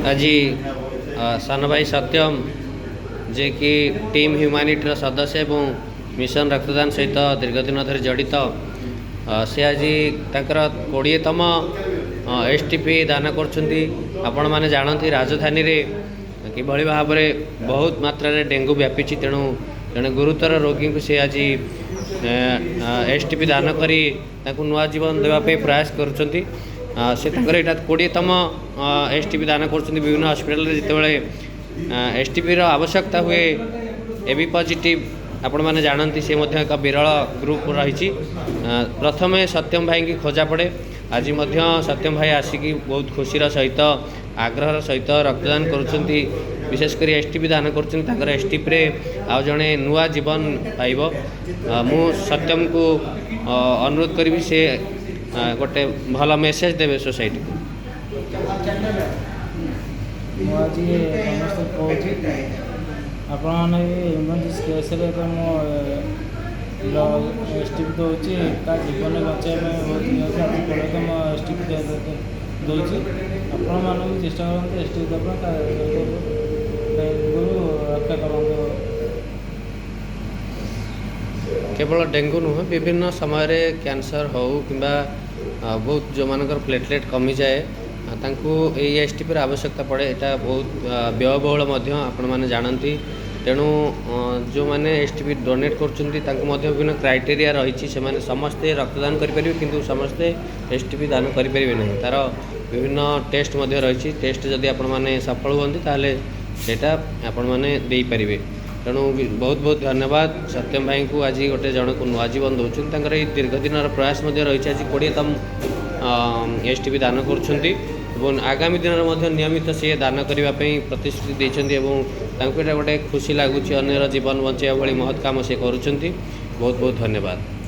आज सान भाई सत्यम जे कि टीम ह्यूमानिटर सदस्य और मिशन रक्तदान सहित दीर्घ दिन धरी जड़ित से आज तक 20तम एसटीपी दान कर जानती राजधानी रे किभली भाव में बहुत मात्रा रे डेंगू व्यापी तेणु जड़े गुरुतर रोगी को सी आज एसटीपी दान करी नुआ जीवन देवाई प्रयास करुँच से 20तम एसटीपी दान कर विभिन्न हस्पिटाल जितेबाला एसटीपी आवश्यकता हुए एबी पॉजिटिव आपण मैंने जानती से एक विरल ग्रुप रही प्रथम सत्यम भाई की खोजा पड़े आज सत्यम भाई आसिकी बहुत खुशीर सहित आग्रहर सहित रक्तदान करुँच विशेषकर एसटीपी दान कर एसटीपी आउ जड़े नुआ जीवन पाइब मु सत्यम को अनुरोध करी से गोटे भल मेसेज देवे सोसाइटी को आपने इमरजेंसी केस एसटीपी दूसरी जीवन बचाई बहुत आज पर्यटन एसटीपी दूसरी आपण मानक चेष्टा करते एसटीपी डेंगू रक्षा कर केवल डेंगू नुह विभिन्न समय कैंसर हो कि बहुत जो मानकर प्लेटलेट कमी जाए तांकु एसटीपी आवश्यकता पड़े यहाँ बहुत व्ययबहुल आपण मैंने जानती तेणु जो मैंने एसटीपी डोनेट कर विभिन्न क्राइटेरिया रही से समस्ते रक्तदान करेंगे किंतु समस्ते एसटीपी दान करेंगे नहीं तार विभिन्न टेस्ट रही टेस्ट जदि आपण मैंने सफल हुआ ताले सेटा आपण मैंने दे पारे तेणु बहुत बहुत धन्यवाद सत्यम भाई को आज गोटे जन को नुआ जीवन दौरान दीर्घ दिन प्रयास रही आज 20तम एसटीपी दान कर आगामी दिन में नियमित सी दान करने प्रतिश्रुति देते गोटे खुशी लगुच अन्यर जीवन बचाइबा भाई महत् काम से करुँच बहुत बहुत धन्यवाद।